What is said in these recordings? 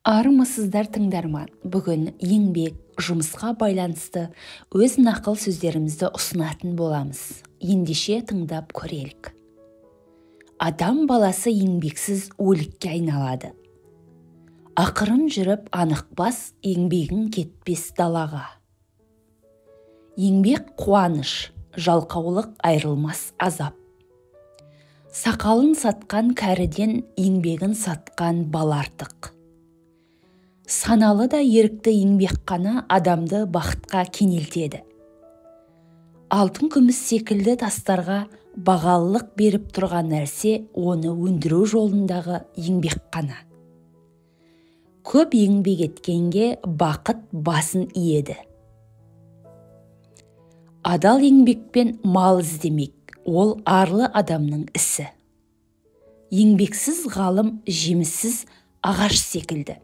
Армысыздар тыңдарман. Бүгін еңбек, жұмысқа байланысты өз нақыл сөздерімізді ұсынатын боламыз. Ендеше тыңдап көрелік. Адам баласы еңбексіз өлікке айналады. Ақырын жүріп анықпас, еңбегің кетпес далаға. Еңбек қуаныш, жалқаулық айрылмас азап. Сақалын сатқан кәріден еңбегін сатқан бал артық. Саналы да ерікті еңбек қана адамды бақытқа кенелтеді. Алтын күміс секілді тастарға бағалылық беріп тұрған нәрсе оны өндіру жолындағы еңбек қана. Көп еңбек еткенге бақыт басын иеді. Адал еңбекпен мал іздемек, ол арлы адамның ісі. Еңбексіз ғалым жеміссіз ағаш секілді.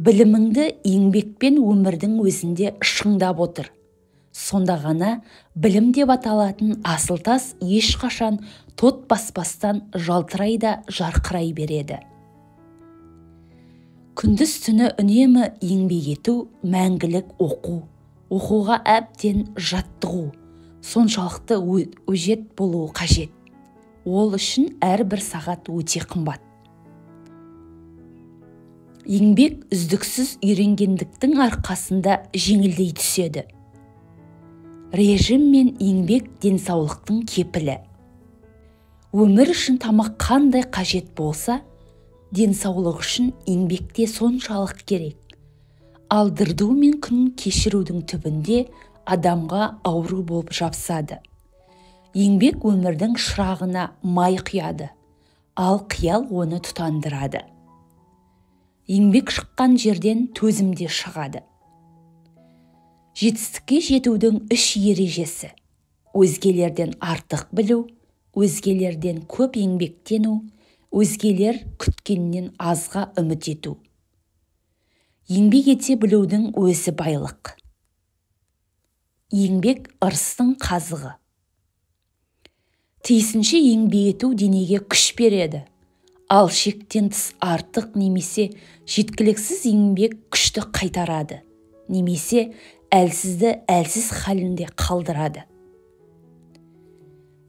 Біліміңді еңбекпен өмірдің өзінде шыңдап отыр. Сонда ғана білім деп аталатын асыл тас ешқашан тот баспастан жалтырай да жарқырай береді. Күндіз түні үнемі еңбек ету, мәңгілік оқу, оқуға әбден жаттығу, соншалықты өжет болуы қажет. Ол үшін әрбір сағат өте қымбат. Еңбек үздіксіз үйренгендіктің арқасында жеңілдей түседі. Режим мен еңбек денсаулықтың кепілі. Өмір үшін тамақ қандай қажет болса, денсаулық үшін еңбекте соншалық керек. Алдырду мен күн кешірудің түбінде адамға ауру болып жапсады. Еңбек өмірдің шырағына май құяды, ал қиял оны тұтандырады. Еңбек шыққан жерден төзімде шығады. Жетістікке жетудің үш ережесі: өзгелерден артық білу, өзгелерден көп еңбектену, өзгелер күткеннен азға үміт ету. Еңбек ете білудің өзі байлық. Еңбек ырыстың қазығы. Тиісінше еңбек ету денеге күш береді. Ал шектен тыс артық немесе жеткіліксіз еңбек күшті қайтарады, немесе әлсізді әлсіз халінде қалдырады.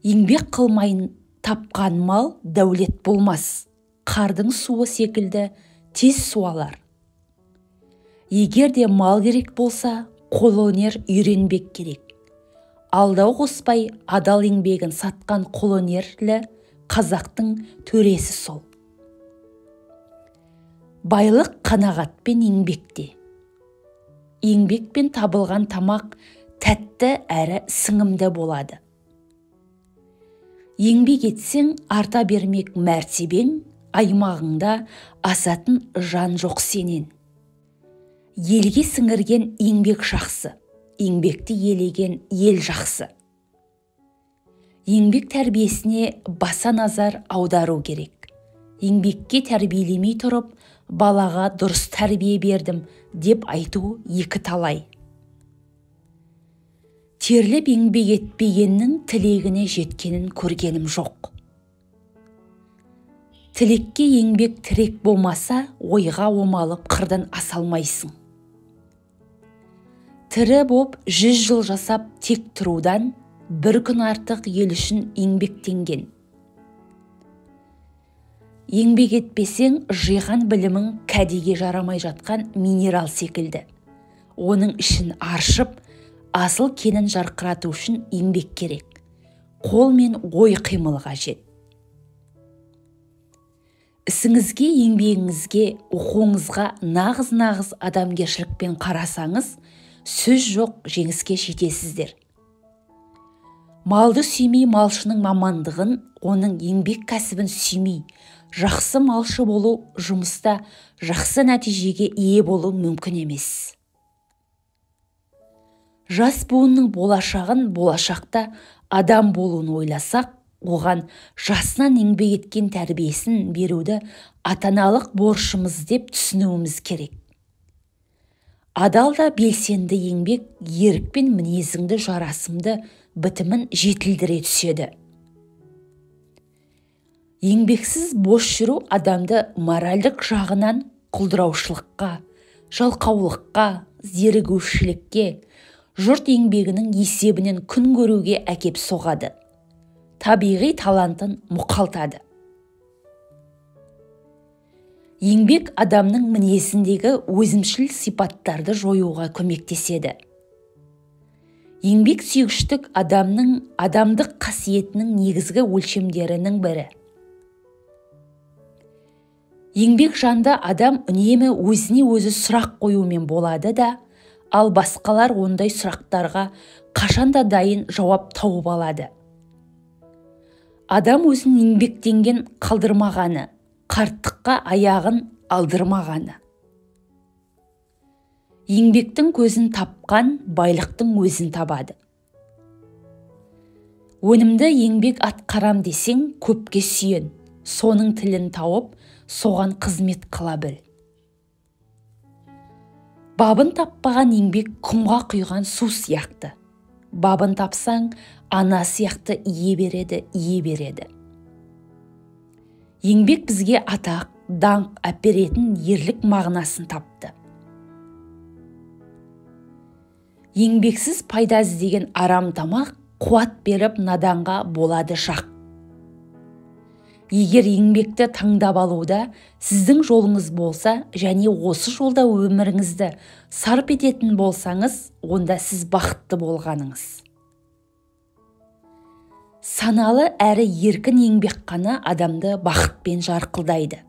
Еңбек қылмайын тапқан мал дәулет болмас, қардың суы секілді тез суалар. Егер де мал керек болса, қолөнер үйренбек керек. Алдау қоспай адал еңбегін сатқан қолөнерлі қазақтың төресі сол. Байлық қанағатпен еңбекте. Еңбекпен табылған тамақ тәтті әрі сіңімді болады. Еңбек етсең арта бермек мәртебең, аймағыңда асатын жан жоқ сенен. Елге сіңірген еңбек жақсы, еңбекті елеген ел жақсы. Еңбек тәрбиесіне баса назар аудару керек. Еңбекке тәрбиелемей тұрып, балаға дұрыс тәрбие бердім деп айту екі талай. Терлеп еңбек етпегеннің тілегіне жеткенін көргенім жоқ. Тілекке еңбек тірек болмаса, ойға омалып қырдан аса алмайсың. Тірі боп 100 жыл жасап тек тұрудан бір күн артық ел үшін еңбектенген. Еңбек етпесең, жиған білімің кәдеге жарамай жатқан минерал секілді. Оның ішін аршып, асыл кенін жарқырату үшін еңбек керек. Қол мен ой қимыл қажет. Ісіңізге, еңбегіңізге, оқуыңызға нағыз адамгершілікпен қарасаңыз, сөз жоқ, жеңіске жетесіздер. Малды сүймей малшының мамандығын, оның еңбек кәсібін сүймей, жақсы малшы болу жұмыста жақсы нәтижеге ие болу мүмкін емес. Жас буынның болашағын болашақта адам болуын ойласақ, оған жасынан еңбек еткен тәрбиесін беруді ата-аналық борышымыз деп түсінуіміз керек. Адал да белсенді еңбек ерік пен мінезіңді жарасымды бітімін жетілдіре түседі. Еңбексіз бос жүру адамды моральдық жағынан құлдыраушылыққа, жалқаулыққа, зерігушілікке, жұрт еңбегінің есебінен күн көруге әкеп соғады. Табиғи талантын мұқалтады. Еңбек адамның мінезіндегі өзімшіл сипаттарды жоюға көмектеседі. Еңбек сүйгіштік адамның адамдық қасиетінің негізгі өлшемдерінің бірі. Еңбек жанды адам үнемі өзіне өзі сұрақ қоюмен болады да, ал басқалар ондай сұрақтарға қашанда дайын жауап тауып алады. Адам өзін еңбектенген қалдырмағаны, қарттыққа аяғын алдырмағаны. Еңбектің көзін тапқан байлықтың өзін табады. Өнімді еңбек атқарам десең, көпке сүйен, соның тілін тауып, соған қызмет қыла біл. Бабын таппаған еңбек құмға құйған су сияқты. Бабын тапсаң, ана сияқты ие береді. Еңбек бізге атақ, даңқ әперетін ерлік мағынасын тапты. Еңбексіз пайда іздеген арам тамақ қуат беріп наданға болады жақ. Егер еңбекті таңдап алуда сіздің жолыңыз болса және осы жолда өміріңізді сарп ететін болсаңыз, онда сіз бақытты болғаныңыз. Саналы әрі еркін еңбек қана адамды бақытпен жарқылдайды.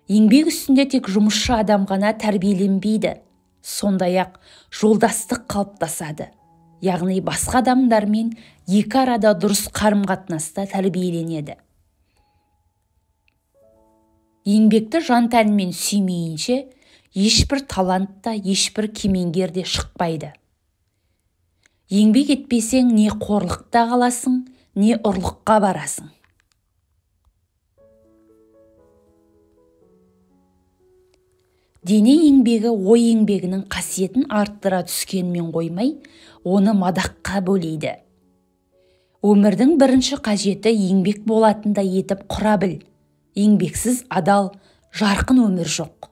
Еңбек үстінде тек жұмысшы адам ғана тәрбиеленбейді, сондай-ақ жолдастық қалыптасады. Яғни басқа адамдармен екі арада дұрыс қарым-қатынаста тәрбиеленеді. Еңбекті жан-тәнімен сүймейінше, ешбір талант та, ешбір кемеңгер де шықпайды. Еңбек етпесең, не қорлықта қаласың, не ұрлыққа барасың. Дене еңбегі ой еңбегінің қасиетін арттыра түскенмен қоймай, оны мадаққа бөлейді. Өмірдің бірінші қажеті еңбек болатындай етіп құра біл. Еңбексіз адал, жарқын өмір жоқ.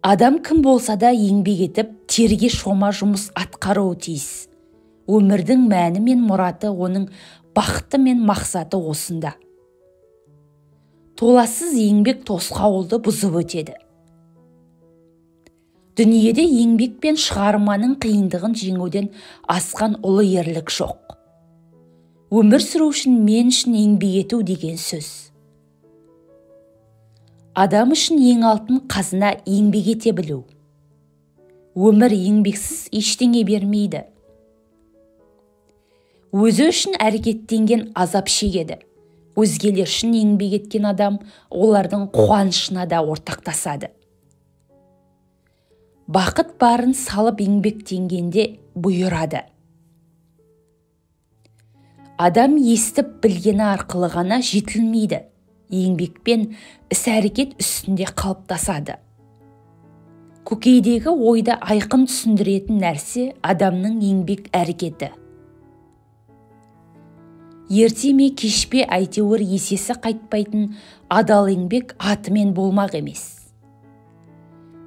Адам кім болса да еңбек етіп, терге шома жұмыс атқаруы тиіс. Өмірдің мәні мен мұраты, оның бақыты мен мақсаты осында. Толассыз еңбек тосқауылды бұзып өтеді. Дүниеде еңбек пен шығарманың қиындығын жеңуден асқан ұлы ерлік жоқ. Өмір сүру үшін мен үшін еңбек ету деген сөз. Адам үшін ең алтын қазына еңбек ете білу. Өмір еңбексіз ештеңе бермейді. Өзі үшін әрекеттенген азап шегеді. Өзгелер үшін еңбек еткен адам олардың қуанышына да ортақтасады. Бақыт барын салып еңбектенгенде бұйырады. Адам естіп білгені арқылы ғана жетілмейді. Еңбекпен іс-әрекет үстінде қалыптасады. Көкейдегі ойды айқын түсіндіретін нәрсе адамның еңбек әрекеті. Ерте ме кеш пе әйтеуір есесі қайтпайтын адал еңбек атымен болмақ емес.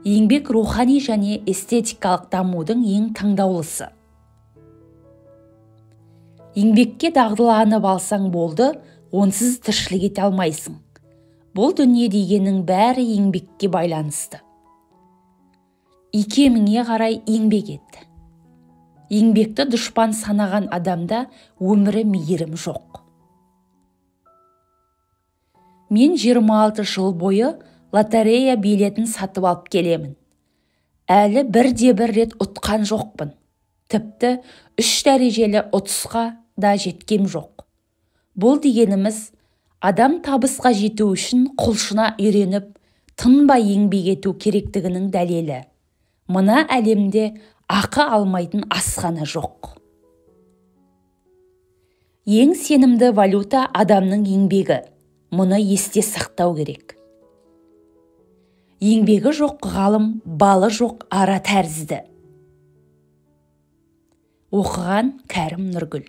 Еңбек рухани және эстетикалық дамудың ең таңдаулысы. Еңбекке дағдыланып алсаң болды, онсыз тіршілік ете алмайсың. Бұл дүние дегеннің бәрі еңбекке байланысты. Икеміңе қарай еңбек ет. Еңбекті дұшпан санаған адамда өмірі мейірім жоқ. Мен 26 жыл бойы лотерея билетін сатып алып келемін. Әлі бірде-бір рет ұтқан жоқпын. Тіпті 3 дәрежелі ұтысқа да жеткем жоқ. Бұл дегеніміз, адам табысқа жету үшін құлшына үйреніп, тынбай еңбек ету керектігінің дәлелі. Мына әлемде ақы алмайтын асхана жоқ. Ең сенімді валюта адамның еңбегі. Мұны есте сақтау керек. Еңбегі жоқ ғалым, балы жоқ ара тәрізді. Оқыған Кәрім Нұргүл.